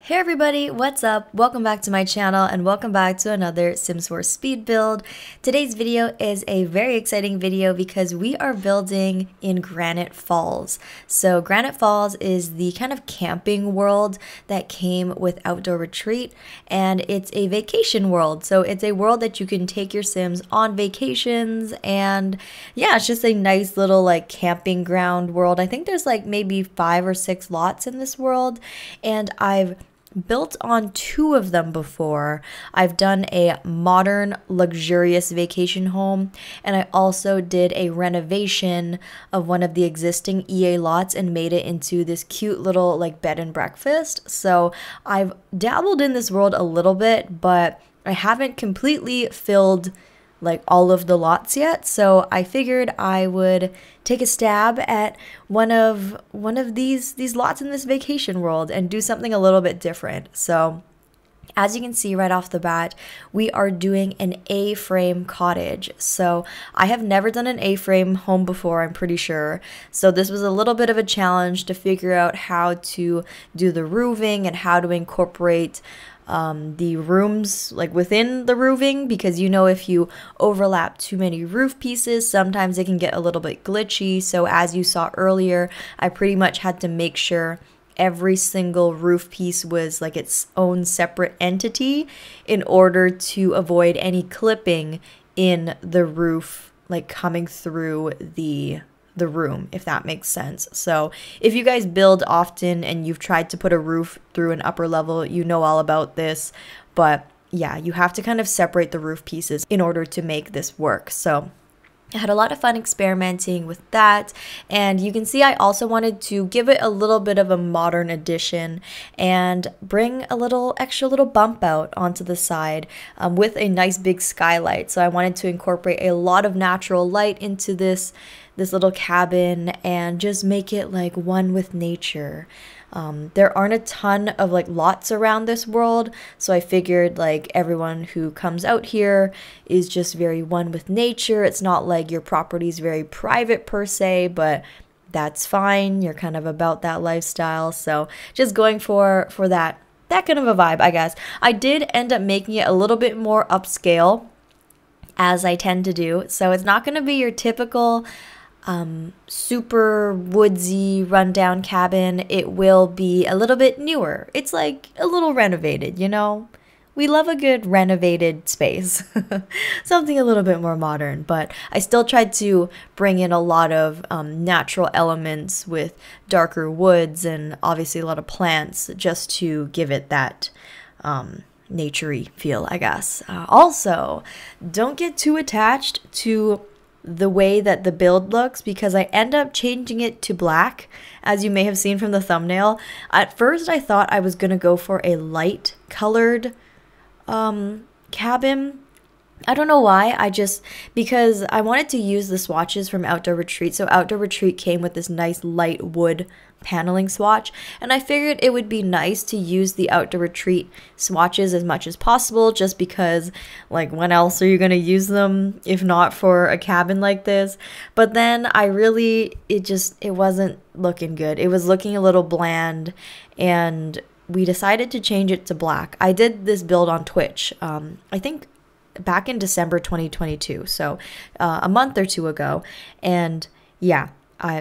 Hey everybody, what's up? Welcome back to my channel and welcome back to another Sims 4 speed build. Today's video is a very exciting video because we are building in Granite Falls. So Granite Falls is the kind of camping world that came with Outdoor Retreat, and it's a vacation world. So it's a world that you can take your Sims on vacations, and yeah, it's just a nice little like camping ground world. I think there's like maybe 5 or 6 lots in this world, and I've built on 2 of them before. I've done a modern, luxurious vacation home, and I also did a renovation of one of the existing EA lots and made it into this cute little like bed and breakfast. So I've dabbled in this world a little bit, but I haven't completely filled like all of the lots yet, so I figured I would take a stab at one of these lots in this vacation world and do something a little bit different. So as you can see right off the bat, we are doing an A-frame cottage. So I have never done an A-frame home before, I'm pretty sure. So this was a little bit of a challenge to figure out how to do the roofing and how to incorporate the rooms like within the roofing, because you know, if you overlap too many roof pieces, sometimes it can get a little bit glitchy. So as you saw earlier, I pretty much had to make sure every single roof piece was like its own separate entity in order to avoid any clipping in the roof like coming through the room, if that makes sense. So if you guys build often and you've tried to put a roof through an upper level, you know all about this. But yeah, you have to kind of separate the roof pieces in order to make this work. So I had a lot of fun experimenting with that, and you can see I also wanted to give it a little bit of a modern addition and bring a little extra little bump out onto the side with a nice big skylight. So I wanted to incorporate a lot of natural light into this little cabin and just make it like one with nature. There aren't a ton of like lots around this world, so I figured like everyone who comes out here is just very one with nature. It's not like your property is very private per se, but that's fine. You're kind of about that lifestyle, so just going for that kind of a vibe, I guess. I did end up making it a little bit more upscale, as I tend to do, so it's not going to be your typical super woodsy rundown cabin. It will be a little bit newer. It's like a little renovated, you know? We love a good renovated space. Something a little bit more modern, but I still tried to bring in a lot of natural elements with darker woods and obviously a lot of plants just to give it that naturey feel, I guess. Also, don't get too attached to the way that the build looks, because I end up changing it to black, as you may have seen from the thumbnail. At first I thought I was gonna go for a light colored cabin. I don't know why, because I wanted to use the swatches from Outdoor Retreat. So Outdoor Retreat came with this nice light wood paneling swatch, and I figured it would be nice to use the Outdoor Retreat swatches as much as possible, just because like when else are you going to use them if not for a cabin like this? But then it wasn't looking good. It was looking a little bland, and we decided to change it to black. I did this build on Twitch, I think back in December 2022, so a month or 2 ago, and yeah,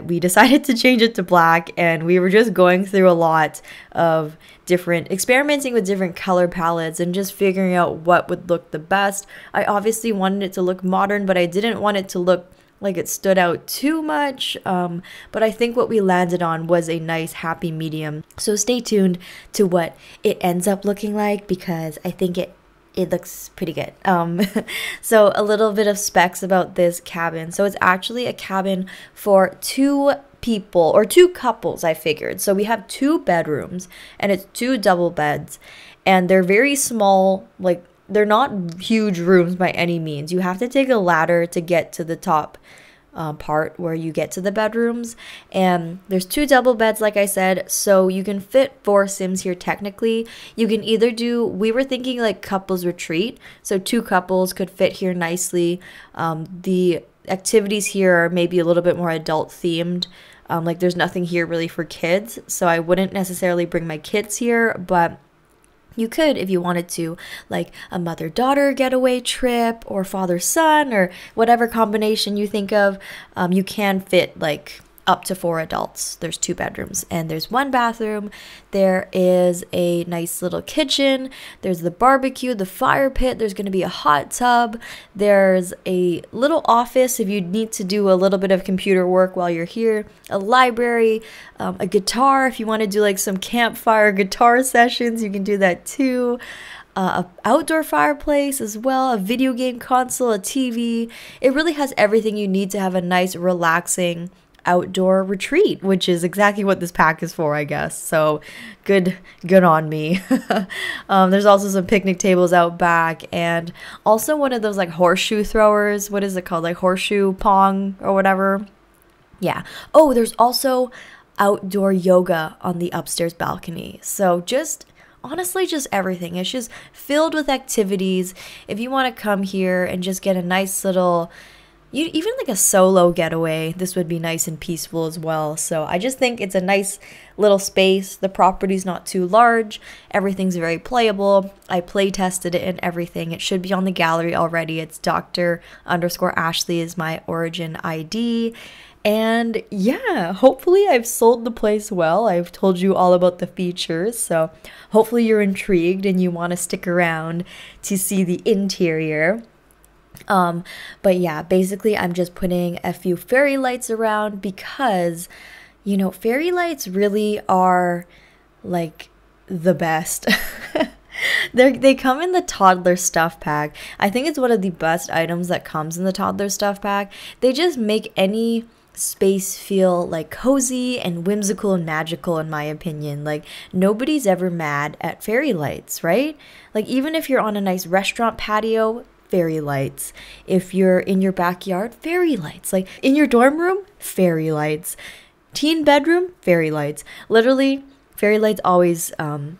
we decided to change it to black, and we were just going through a lot of experimenting with different color palettes and just figuring out what would look the best. I obviously wanted it to look modern, but I didn't want it to look like it stood out too much, but I think what we landed on was a nice happy medium. So stay tuned to what it ends up looking like, because I think it looks pretty good. So a little bit of specs about this cabin. So it's actually a cabin for 2 people or 2 couples, I figured. So we have 2 bedrooms, and it's 2 double beds, and they're very small. Like, they're not huge rooms by any means. You have to take a ladder to get to the top part where you get to the bedrooms, and there's 2 double beds, like I said, so you can fit 4 Sims here technically. You can either we were thinking like couples retreat, so 2 couples could fit here nicely. The activities here are maybe a little bit more adult themed, like there's nothing here really for kids, so I wouldn't necessarily bring my kids here, but You could, if you wanted to, like a mother-daughter getaway trip or father-son or whatever combination you think of, you can fit like up to 4 adults. There's 2 bedrooms and there's 1 bathroom. There is a nice little kitchen. There's the barbecue, the fire pit. There's going to be a hot tub. There's a little office if you need to do a little bit of computer work while you're here. A library, a guitar if you want to do like some campfire guitar sessions. You can do that too. A outdoor fireplace as well, a video game console, a TV. It really has everything you need to have a nice, relaxing outdoor retreat, which is exactly what this pack is for, I guess. So good on me. There's also some picnic tables out back and also one of those like horseshoe throwers. What is it called? Like horseshoe pong or whatever. Yeah. Oh, there's also outdoor yoga on the upstairs balcony. So honestly, just everything. It's just filled with activities. If you want to come here and just get a nice little, even like a solo getaway, this would be nice and peaceful as well. So I just think it's a nice little space. The property's not too large. Everything's very playable. I play tested it and everything. It should be on the gallery already. It's Dr_Ashley is my origin ID. And yeah, hopefully I've sold the place well. I've told you all about the features. So hopefully you're intrigued and you want to stick around to see the interior. But yeah, basically I'm just putting a few fairy lights around because, you know, fairy lights really are like the best. They come in the toddler stuff pack. I think it's one of the best items that comes in the toddler stuff pack. They just make any space feel like cozy and whimsical and magical, in my opinion. Like nobody's ever mad at fairy lights, right? Like even if you're on a nice restaurant patio, fairy lights. If you're in your backyard, fairy lights. Like in your dorm room, fairy lights. Teen bedroom, fairy lights. Literally, fairy lights always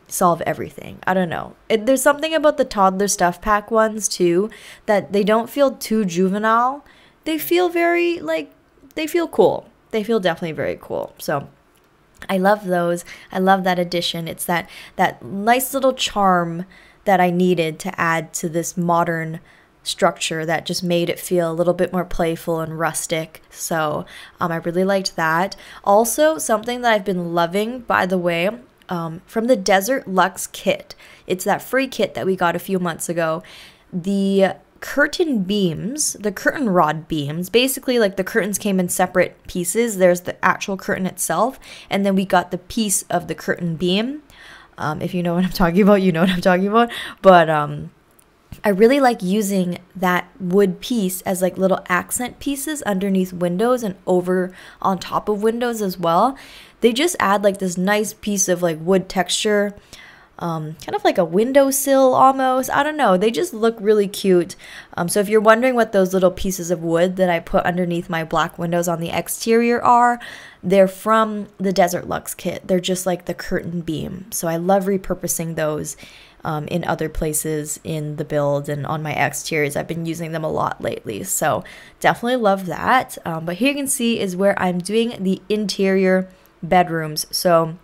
solve everything. I don't know. There's something about the toddler stuff pack ones too, that they don't feel too juvenile. They feel very like, they feel cool. They feel definitely very cool. So I love those. I love that addition. It's that nice little charm that I needed to add to this modern structure that just made it feel a little bit more playful and rustic. So I really liked that. Also, something that I've been loving, by the way, from the Desert Luxe kit. It's that free kit that we got a few months ago. The curtain beams, the curtain rod beams, basically like the curtains came in separate pieces. There's the actual curtain itself, and then we got the piece of the curtain beam. If you know what I'm talking about, you know what I'm talking about. But I really like using that wood piece as like little accent pieces underneath windows and over on top of windows as well. They just add like this nice piece of like wood texture, kind of like a windowsill almost. I don't know. They just look really cute. So if you're wondering what those little pieces of wood that I put underneath my black windows on the exterior are, they're from the Desert Luxe kit. They're just like the curtain beam. So I love repurposing those in other places in the build and on my exteriors. I've been using them a lot lately. So definitely love that. But here you can see is where I'm doing the interior bedrooms. So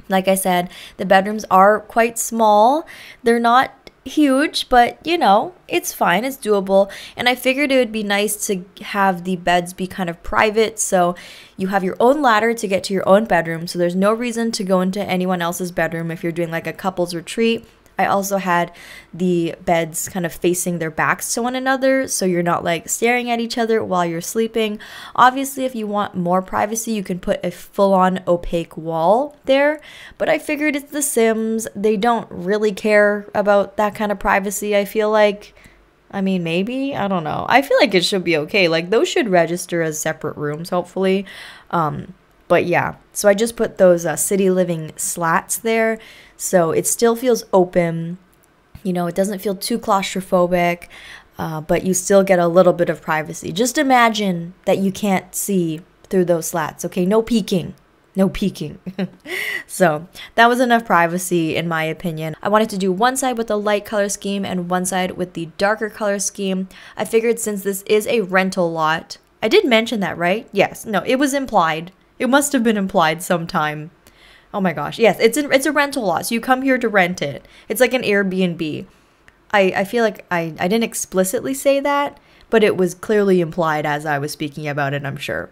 like I said, the bedrooms are quite small. They're not huge, but you know, it's fine, it's doable. And I figured it would be nice to have the beds be kind of private, so you have your own ladder to get to your own bedroom, so there's no reason to go into anyone else's bedroom if you're doing like a couples retreat. I also had the beds kind of facing their backs to one another, so you're not like staring at each other while you're sleeping. Obviously, if you want more privacy, you can put a full-on opaque wall there, but I figured it's The Sims. They don't really care about that kind of privacy, I feel like. I mean, maybe, I don't know. I feel like it should be okay. Like those should register as separate rooms, hopefully. But yeah, so I just put those city living slats there, so it still feels open. You know, it doesn't feel too claustrophobic, but you still get a little bit of privacy. Just imagine that you can't see through those slats, okay? No peeking. No peeking. So that was enough privacy in my opinion. I wanted to do one side with the light color scheme and one side with the darker color scheme. I figured since this is a rental lot, I did mention that, right? Yes. No, it was implied. It must have been implied sometime Oh my gosh. Yes, it's a rental lot. So you come here to rent it. It's like an Airbnb. I feel like I didn't explicitly say that, but it was clearly implied as I was speaking about it, I'm sure.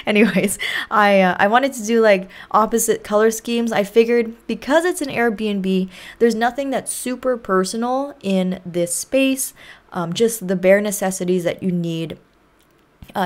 Anyways, I wanted to do like opposite color schemes. I figured because it's an Airbnb, there's nothing that's super personal in this space, just the bare necessities that you need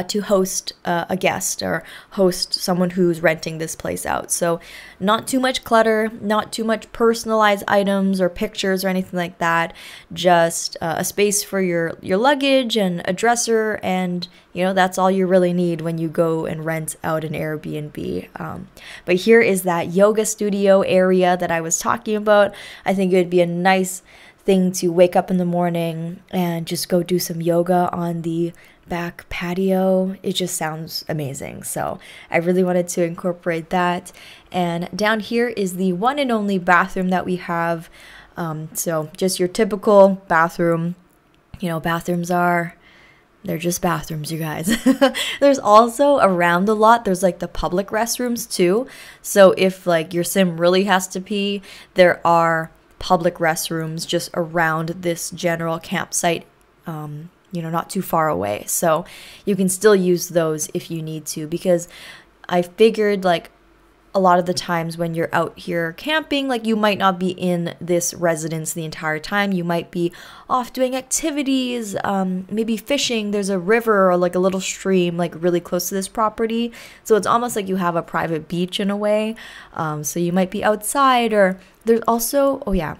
to host a guest or host someone who's renting this place out. So not too much clutter, not too much personalized items or pictures or anything like that. Just a space for your luggage and a dresser, and you know, that's all you really need when you go and rent out an Airbnb. But here is that yoga studio area that I was talking about. I think it would be a nice thing to wake up in the morning and just go do some yoga on the back patio. It just sounds amazing. So I really wanted to incorporate that. And down here is the one and only bathroom that we have. So just your typical bathroom. You know, they're just bathrooms, you guys. There's also around the lot, there's like the public restrooms too. So if like your sim really has to pee, there are public restrooms just around this general campsite, you know, not too far away. So you can still use those if you need to, because I figured like a lot of the times when you're out here camping, like you might not be in this residence the entire time. You might be off doing activities, maybe fishing. There's a river or like a little stream like really close to this property. So it's almost like you have a private beach in a way. So you might be outside, or there's also, oh yeah,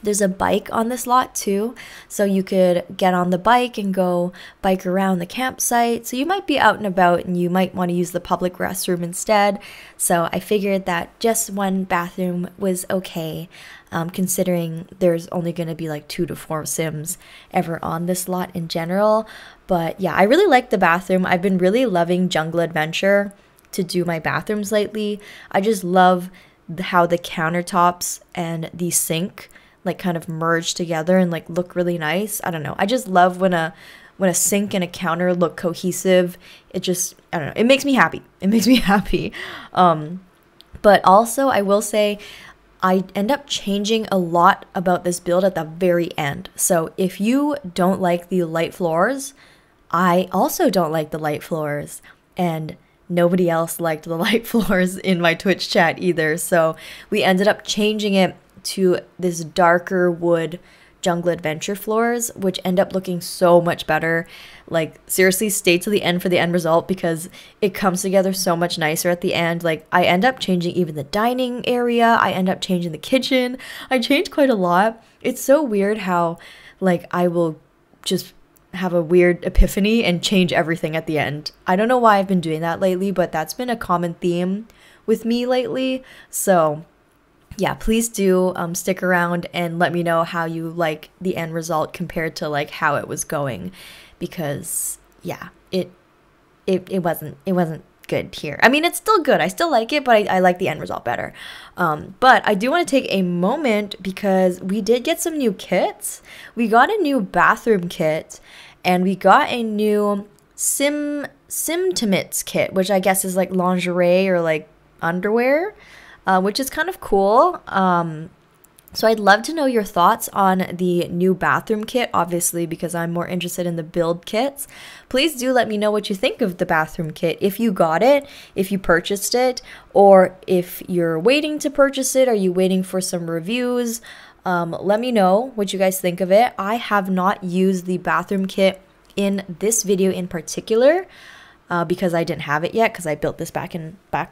there's a bike on this lot too, so you could get on the bike and go bike around the campsite. So you might be out and about and you might want to use the public restroom instead. So I figured that just one bathroom was okay, considering there's only going to be like 2 to 4 sims ever on this lot in general. But yeah, I really like the bathroom. I've been really loving Jungle Adventure to do my bathrooms lately. I just love how the countertops and the sink like kind of merge together and like look really nice. I don't know. I just love when a sink and a counter look cohesive. It just, I don't know. It makes me happy. It makes me happy. But also I will say I end up changing a lot about this build at the very end. So if you don't like the light floors, I also don't like the light floors. And nobody else liked the light floors in my Twitch chat either. So we ended up changing it to this darker wood Jungle Adventure floors, which end up looking so much better. Like seriously, stay to the end for the end result because it comes together so much nicer at the end. Like I end up changing even the dining area. I end up changing the kitchen. I changed quite a lot. It's so weird how like I will just have a weird epiphany and change everything at the end. I don't know why I've been doing that lately, but that's been a common theme with me lately. So yeah, please do stick around and let me know how you like the end result compared to like how it was going, because yeah, it wasn't good here. I mean, it's still good. I still like it, but I like the end result better. But I do want to take a moment because we did get some new kits. We got a new bathroom kit and we got a new Simtimates kit, which I guess is like lingerie or like underwear. Which is kind of cool. So I'd love to know your thoughts on the new bathroom kit, obviously, because I'm more interested in the build kits. Please do let me know what you think of the bathroom kit. If you got it, if you purchased it, or if you're waiting to purchase it, are you waiting for some reviews? Let me know what you guys think of it. I have not used the bathroom kit in this video in particular, because I didn't have it yet because I built this back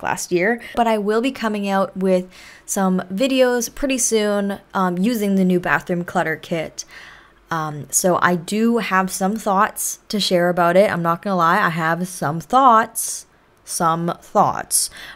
last year. But I will be coming out with some videos pretty soon using the new bathroom clutter kit. So I do have some thoughts to share about it. I'm not gonna lie, I have some thoughts,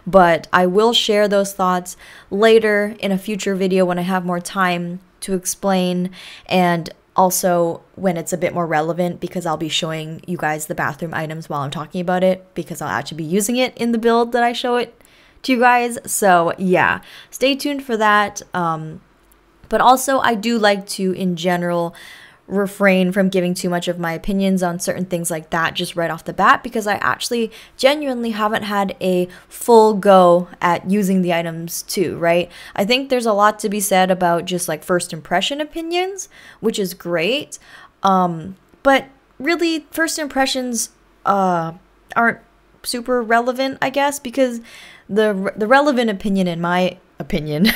but I will share those thoughts later in a future video when I have more time to explain, and also when it's a bit more relevant, because I'll be showing you guys the bathroom items while I'm talking about it, because I'll actually be using it in the build that I show it to you guys. So yeah, stay tuned for that. But also I do like to, in general, refrain from giving too much of my opinions on certain things like that just right off the bat, because I actually genuinely haven't had a full go at using the items too, right? I think there's a lot to be said about just like first impression opinions, which is great. But really first impressions aren't super relevant, I guess, because the relevant opinion, in my opinion,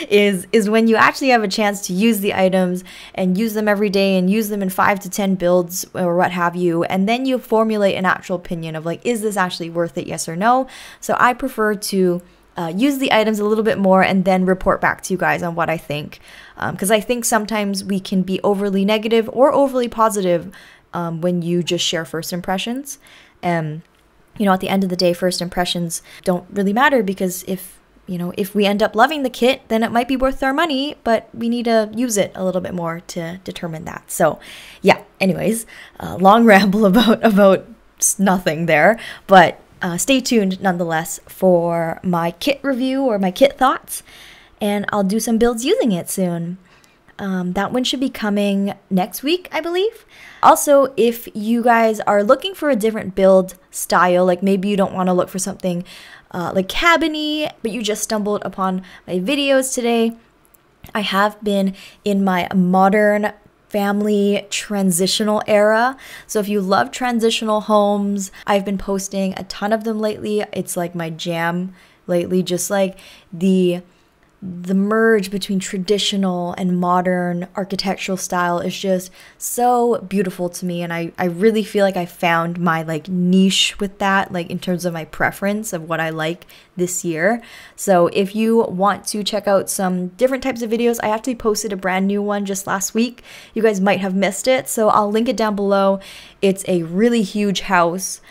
is when you actually have a chance to use the items and use them every day and use them in 5 to 10 builds or what have you, and then you formulate an actual opinion of like, is this actually worth it, yes or no? So I prefer to use the items a little bit more and then report back to you guys on what I think, because I think sometimes we can be overly negative or overly positive when you just share first impressions. And you know, at the end of the day, first impressions don't really matter, because if we end up loving the kit, then it might be worth our money, but we need to use it a little bit more to determine that. So yeah, anyways, long ramble about nothing there, but stay tuned nonetheless for my kit review or my kit thoughts, and I'll do some builds using it soon. That one should be coming next week, I believe. Also, if you guys are looking for a different build style, like maybe you don't want to look for something like cabiny, but you just stumbled upon my videos today, I have been in my modern family transitional era. So if you love transitional homes, I've been posting a ton of them lately. It's like my jam lately, just like the merge between traditional and modern architectural style is just so beautiful to me, and I really feel like I found my like niche with that, like in terms of my preference of what I like this year. So if you want to check out some different types of videos, I actually posted a brand new one just last week. You guys might have missed it, so I'll link it down below. It's a really huge house,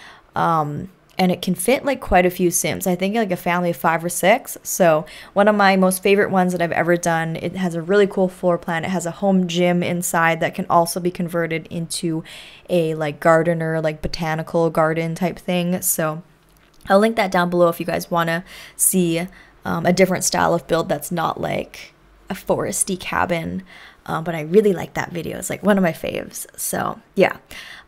and it can fit like quite a few Sims. I think like a family of 5 or 6. So one of my most favorite ones that I've ever done. It has a really cool floor plan. It has a home gym inside that can also be converted into a like gardener, like botanical garden type thing. So I'll link that down below if you guys want to see a different style of build that's not like a foresty cabin. But I really like that video. It's like one of my faves. So yeah.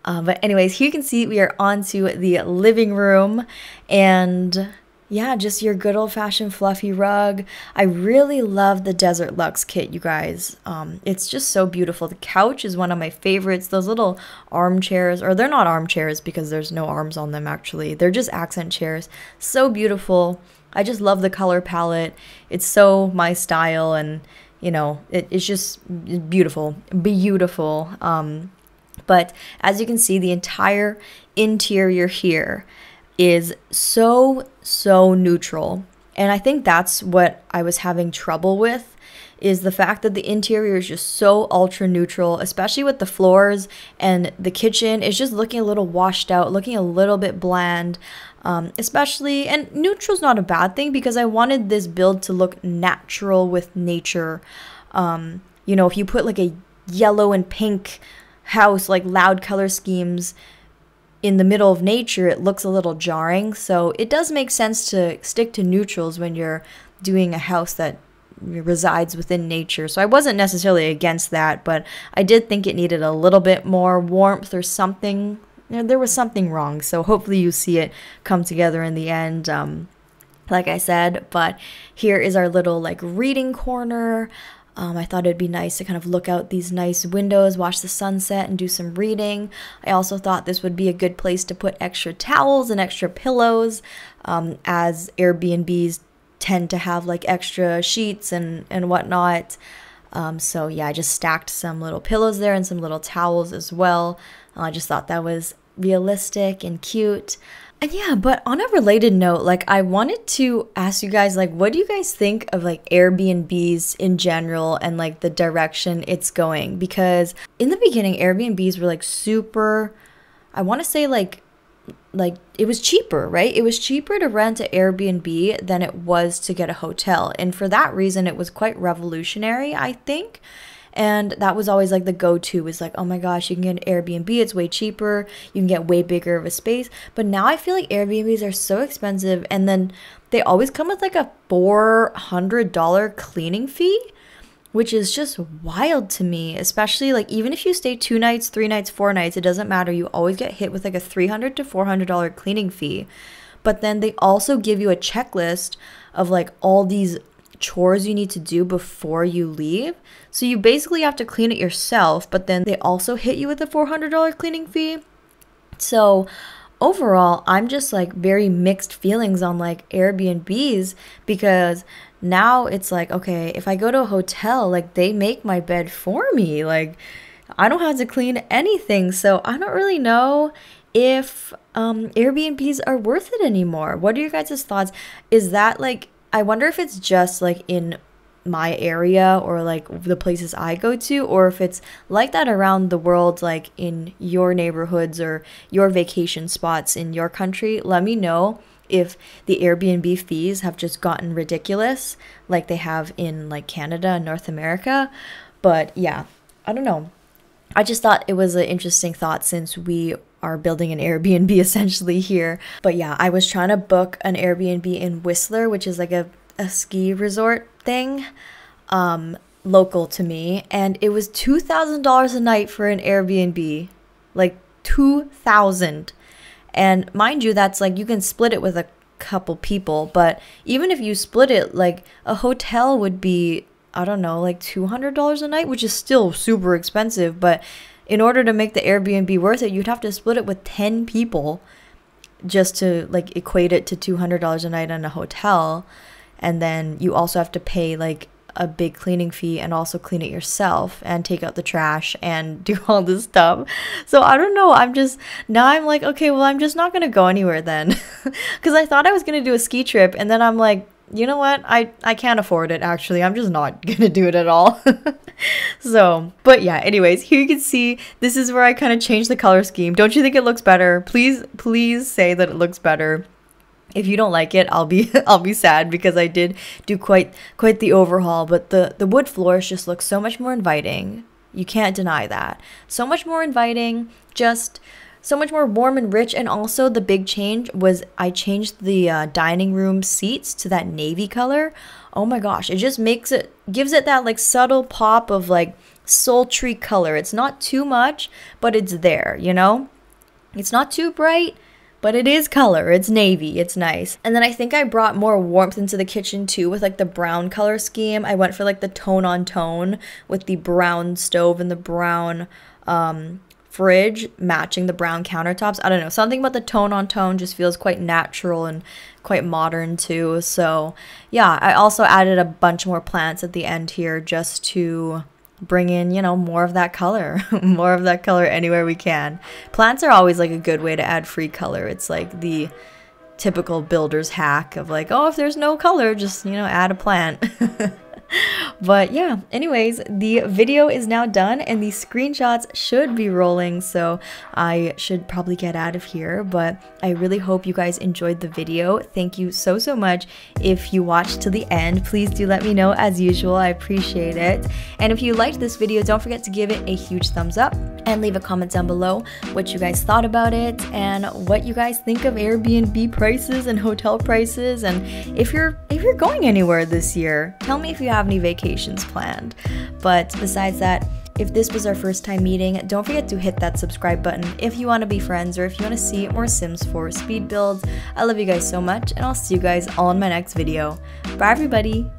But anyways, here you can see we are on to the living room, and yeah, just your good old-fashioned fluffy rug. I really love the Desert Luxe kit, you guys. It's just so beautiful. The couch is one of my favorites. Those little armchairs, or they're not armchairs because there's no arms on them actually. They're just accent chairs. So beautiful. I just love the color palette. It's so my style, and you know, it's just beautiful, beautiful. But as you can see, the entire interior here is so neutral. And I think that's what I was having trouble with, is the fact that the interior is just so ultra neutral, especially with the floors, and the kitchen is just looking a little washed out, looking a little bit bland. Especially, and neutral's not a bad thing, because I wanted this build to look natural with nature. You know, if you put like a yellow and pink house, like loud color schemes in the middle of nature, it looks a little jarring. So it does make sense to stick to neutrals when you're doing a house that resides within nature. So I wasn't necessarily against that, but I did think it needed a little bit more warmth or something. There was something wrong. So hopefully you see it come together in the end, like I said. But here is our little like reading corner. I thought it'd be nice to kind of look out these nice windows, watch the sunset, and do some reading. I also thought this would be a good place to put extra towels and extra pillows, as Airbnbs tend to have like extra sheets and whatnot. So yeah, I just stacked some little pillows there and some little towels as well. I just thought that was realistic and cute. And yeah, but on a related note, like I wanted to ask you guys, like, what do you guys think of like Airbnbs in general and like the direction it's going? Because in the beginning, Airbnbs were like super, I want to say like it was cheaper, right? It was cheaper to rent an Airbnb than it was to get a hotel. And for that reason, it was quite revolutionary, I think. And that was always like the go-to, was like, oh my gosh, you can get an Airbnb, it's way cheaper, you can get way bigger of a space. But now I feel like Airbnbs are so expensive, and then they always come with like a $400 cleaning fee, which is just wild to me, especially like even if you stay 2 nights, 3 nights, 4 nights, it doesn't matter. You always get hit with like a $300 to $400 cleaning fee. But then they also give you a checklist of like all these chores you need to do before you leave. So you basically have to clean it yourself, but then they also hit you with a $400 cleaning fee. So overall, I'm just like very mixed feelings on like Airbnbs, because now it's like, okay, if I go to a hotel, like they make my bed for me. Like I don't have to clean anything. So I don't really know if Airbnbs are worth it anymore. What are your guys' thoughts? Is that like, I wonder if it's just like in my area or like the places I go to, or if it's like that around the world, like in your neighborhoods or your vacation spots in your country. Let me know if the Airbnb fees have just gotten ridiculous like they have in like Canada and North America. But yeah, I don't know. I just thought it was an interesting thought since we are building an Airbnb essentially here. But yeah, I was trying to book an Airbnb in Whistler, which is like a ski resort thing, local to me, and it was $2,000 a night for an Airbnb, like $2,000. And mind you, that's like you can split it with a couple people, but even if you split it, like a hotel would be, I don't know, like $200 a night, which is still super expensive. But in order to make the Airbnb worth it, you'd have to split it with 10 people just to like equate it to $200 a night in a hotel. And then you also have to pay like a big cleaning fee and also clean it yourself and take out the trash and do all this stuff. So I don't know. I'm like, okay, well, I'm just not going to go anywhere then. Because I thought I was going to do a ski trip. And then I'm like, you know what? I can't afford it, actually. I'm just not going to do it at all. So, but yeah, anyways, here you can see this is where I kind of changed the color scheme. Don't you think it looks better? Please say that it looks better. If you don't like it, I'll be sad, because I did do quite the overhaul. But the wood floors just look so much more inviting. You can't deny that. So much more inviting, just so much more warm and rich. And also the big change was I changed the dining room seats to that navy color. Oh my gosh, it just gives it that like subtle pop of like sultry color. It's not too much, but it's there, you know? It's not too bright, but it is color. It's navy. It's nice. And then I think I brought more warmth into the kitchen too with like the brown color scheme. I went for like the tone on tone with the brown stove and the brown fridge matching the brown countertops. I don't know. Something about the tone on tone just feels quite natural and quite modern too. So yeah, I also added a bunch more plants at the end here just to bring in, you know, more of that color, more of that color anywhere we can. Plants are always like a good way to add free color. It's like the typical builder's hack of like, oh, if there's no color, just, you know, add a plant. But yeah, anyways, the video is now done and the screenshots should be rolling, so I should probably get out of here. But I really hope you guys enjoyed the video. Thank you so much. If you watched to the end, please do let me know as usual. I appreciate it. And if you liked this video, don't forget to give it a huge thumbs up and leave a comment down below what you guys thought about it and what you guys think of Airbnb prices and hotel prices. And if you're going anywhere this year, tell me if you have any vacations planned. But besides that, if this was our first time meeting, don't forget to hit that subscribe button if you want to be friends or if you want to see more Sims 4 speed builds. I love you guys so much, and I'll see you guys all in my next video. Bye everybody!